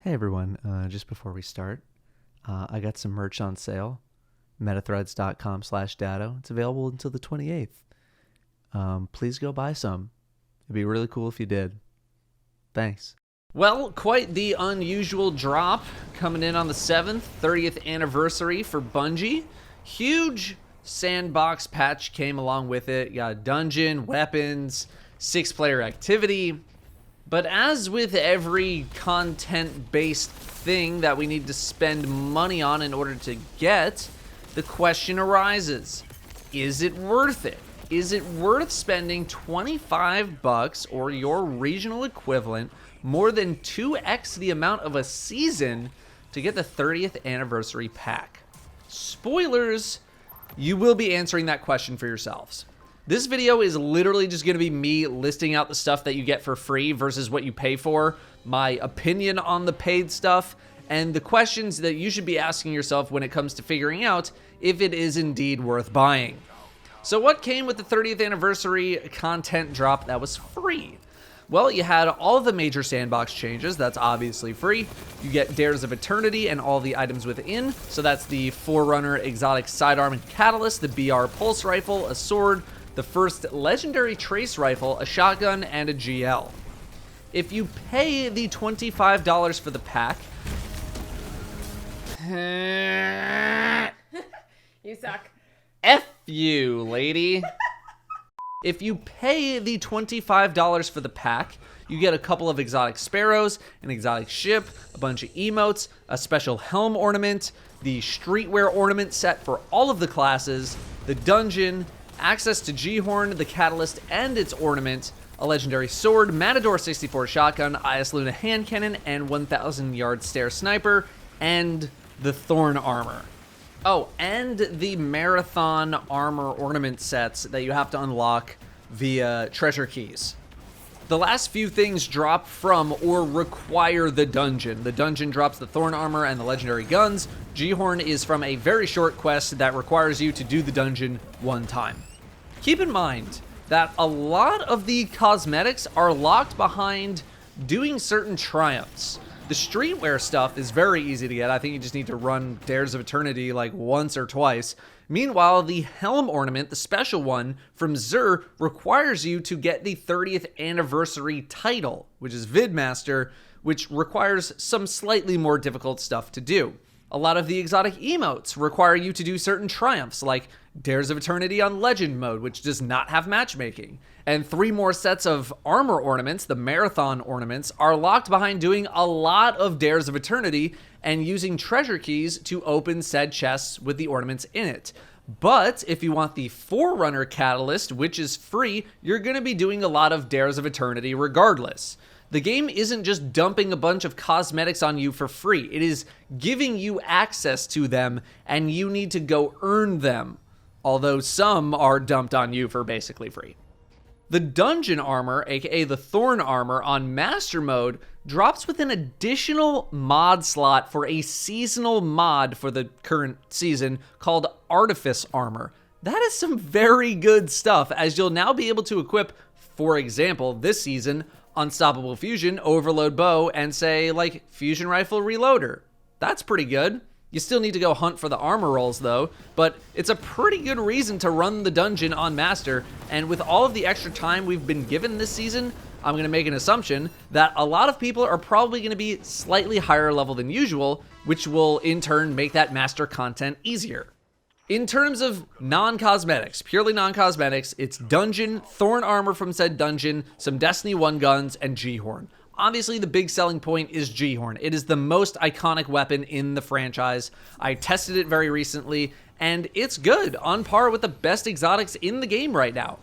Hey everyone, just before we start, I got some merch on sale, metathreads.com/datto. It's available until the 28th. Please go buy some. It'd be really cool if you did. Thanks. Well, quite the unusual drop coming in on the 7th, 30th anniversary for Bungie. Huge sandbox patch came along with it. You got a dungeon, weapons, 6-player activity. But as with every content-based thing that we need to spend money on in order to get, the question arises, is it worth it? Is it worth spending $25 or your regional equivalent, more than 2x the amount of a season, to get the 30th anniversary pack? Spoilers, you will be answering that question for yourselves. This video is literally just going to be me listing out the stuff that you get for free versus what you pay for, my opinion on the paid stuff, and the questions that you should be asking yourself when it comes to figuring out if it is indeed worth buying. So what came with the 30th anniversary content drop that was free? Well, you had all of the major sandbox changes, that's obviously free. You get Dares of Eternity and all the items within, so that's the Forerunner exotic sidearm and catalyst, the BR pulse rifle, a sword, the first legendary trace rifle, a shotgun, and a GL. If you pay the $25 for the pack... You suck. F you, lady. If you pay the $25 for the pack, you get a couple of exotic sparrows, an exotic ship, a bunch of emotes, a special Helm Ornament, the streetwear ornament set for all of the classes, the dungeon, access to G-Horn, the catalyst, and its ornament, a legendary sword, Matador 64 shotgun, IS Luna hand cannon, and 1,000 yard stare sniper, and the Thorn armor. Oh, and the Marathon armor ornament sets that you have to unlock via treasure keys. The last few things drop from or require the dungeon. The dungeon drops the Thorn armor and the legendary guns. G-Horn is from a very short quest that requires you to do the dungeon one time. Keep in mind that a lot of the cosmetics are locked behind doing certain triumphs. The streetwear stuff is very easy to get. I think you just need to run Dares of Eternity like once or twice. Meanwhile, the Helm Ornament, the special one from Xur, requires you to get the 30th anniversary title, which is Vidmaster, which requires some slightly more difficult stuff to do. A lot of the exotic emotes require you to do certain triumphs, like Dares of Eternity on Legend mode, which does not have matchmaking. And 3 more sets of armor ornaments, the Marathon ornaments, are locked behind doing a lot of Dares of Eternity and using treasure keys to open said chests with the ornaments in it. But if you want the Forerunner catalyst, which is free, you're going to be doing a lot of Dares of Eternity regardless. The game isn't just dumping a bunch of cosmetics on you for free. It is giving you access to them, and you need to go earn them. Although some are dumped on you for basically free. The dungeon armor, aka the Thorn armor on Master Mode, drops with an additional mod slot for a seasonal mod for the current season called Artifice Armor. That is some very good stuff, as you'll now be able to equip, for example, this season, Unstoppable Fusion, Overload Bow, and say, like, Fusion Rifle Reloader. That's pretty good. You still need to go hunt for the armor rolls, though, but it's a pretty good reason to run the dungeon on Master, and with all of the extra time we've been given this season, I'm going to make an assumption that a lot of people are probably going to be slightly higher level than usual, which will in turn make that Master content easier. In terms of non-cosmetics, purely non-cosmetics, it's dungeon, Thorn armor from said dungeon, some Destiny 1 guns, and G-Horn. Obviously, the big selling point is G-Horn. It is the most iconic weapon in the franchise. I tested it very recently, and it's good, on par with the best exotics in the game right now.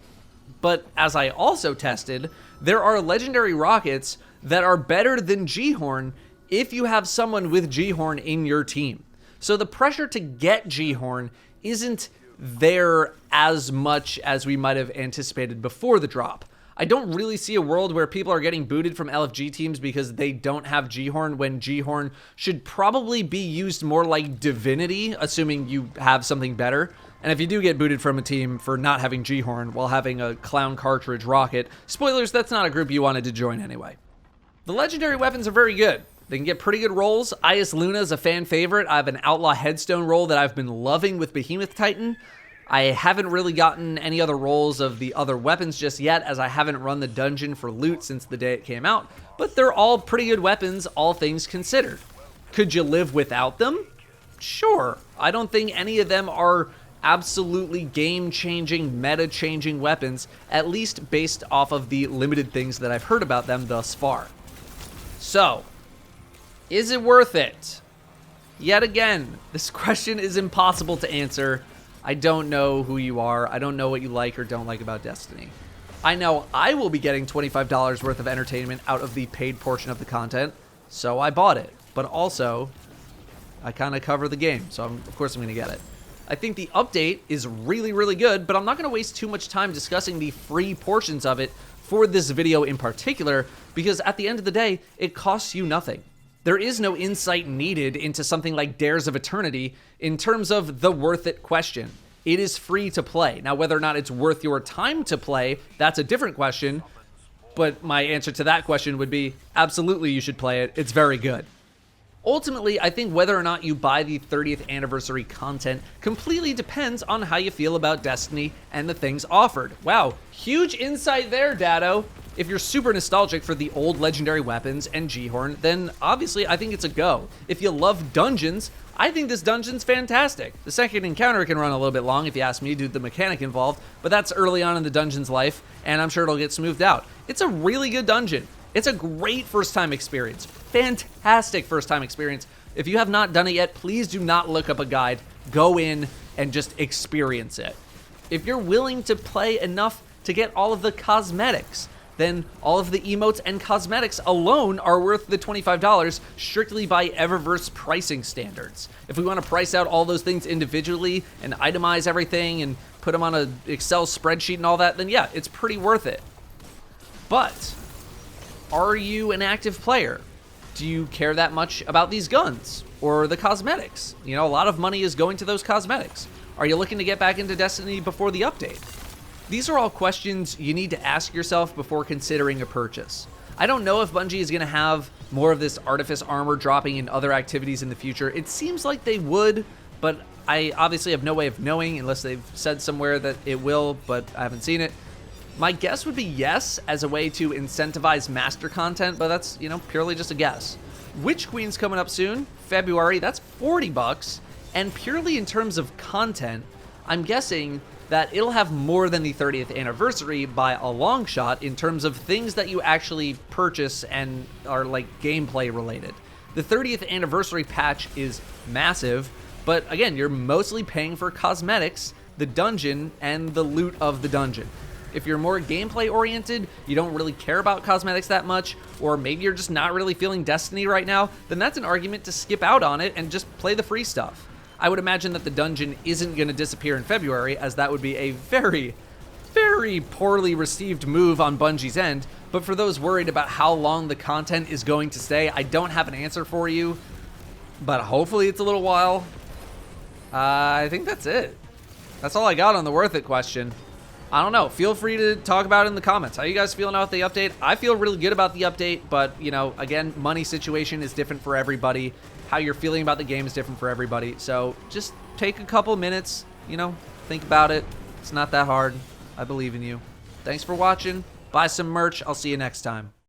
But as I also tested, there are legendary rockets that are better than G-Horn if you have someone with G-Horn in your team. So the pressure to get G-Horn isn't there as much as we might have anticipated before the drop. I don't really see a world where people are getting booted from LFG teams because they don't have G-Horn, when G-Horn should probably be used more like Divinity, assuming you have something better. And if you do get booted from a team for not having G-Horn while having a clown cartridge rocket, spoilers, that's not a group you wanted to join anyway. The legendary weapons are very good. They can get pretty good rolls. Ias Luna is a fan favorite. I have an Outlaw Headstone roll that I've been loving with Behemoth Titan. I haven't really gotten any other rolls of the other weapons just yet, as I haven't run the dungeon for loot since the day it came out, but they're all pretty good weapons, all things considered. Could you live without them? Sure. I don't think any of them are absolutely game-changing, meta-changing weapons, at least based off of the limited things that I've heard about them thus far. So, is it worth it? Yet again, this question is impossible to answer. I don't know who you are. I don't know what you like or don't like about Destiny. I know I will be getting $25 worth of entertainment out of the paid portion of the content, so I bought it. But also, I kind of cover the game, so of course I'm going to get it. I think the update is really, really good, but I'm not going to waste too much time discussing the free portions of it for this video in particular, because at the end of the day, it costs you nothing. There is no insight needed into something like Dares of Eternity in terms of the worth it question. It is free to play. Now, whether or not it's worth your time to play, that's a different question. But my answer to that question would be, absolutely you should play it. It's very good. Ultimately, I think whether or not you buy the 30th anniversary content completely depends on how you feel about Destiny and the things offered. Wow, huge insight there, Datto. If you're super nostalgic for the old legendary weapons and G-Horn, then obviously I think it's a go. If you love dungeons, I think this dungeon's fantastic. The second encounter can run a little bit long if you ask me due to the mechanic involved, but that's early on in the dungeon's life, and I'm sure it'll get smoothed out. It's a really good dungeon. It's a great first-time experience. Fantastic first-time experience. If you have not done it yet, please do not look up a guide. Go in and just experience it. If you're willing to play enough to get all of the cosmetics, then all of the emotes and cosmetics alone are worth the $25 strictly by Eververse pricing standards. If we want to price out all those things individually and itemize everything and put them on an Excel spreadsheet and all that, then yeah, it's pretty worth it. But are you an active player? Do you care that much about these guns or the cosmetics? You know, a lot of money is going to those cosmetics. Are you looking to get back into Destiny before the update? These are all questions you need to ask yourself before considering a purchase. I don't know if Bungie is going to have more of this Artifice armor dropping in other activities in the future. It seems like they would, but I obviously have no way of knowing unless they've said somewhere that it will, but I haven't seen it. My guess would be yes, as a way to incentivize master content, but that's, you know, purely just a guess. Witch Queen's coming up soon, February, that's $40, and purely in terms of content, I'm guessing that it'll have more than the 30th anniversary by a long shot in terms of things that you actually purchase and are like gameplay related. The 30th anniversary patch is massive, but again, you're mostly paying for cosmetics, the dungeon, and the loot of the dungeon. If you're more gameplay oriented, you don't really care about cosmetics that much, or maybe you're just not really feeling Destiny right now, then that's an argument to skip out on it and just play the free stuff. I would imagine that the dungeon isn't going to disappear in February, as that would be a very, very poorly received move on Bungie's end. But for those worried about how long the content is going to stay, I don't have an answer for you, but hopefully it's a little while. I think that's it. That's all I got on the worth it question. I don't know. Feel free to talk about it in the comments. How you guys feeling about the update? I feel really good about the update, but, you know, again, money situation is different for everybody. How you're feeling about the game is different for everybody. So just take a couple minutes, you know, think about it. It's not that hard. I believe in you. Thanks for watching. Buy some merch. I'll see you next time.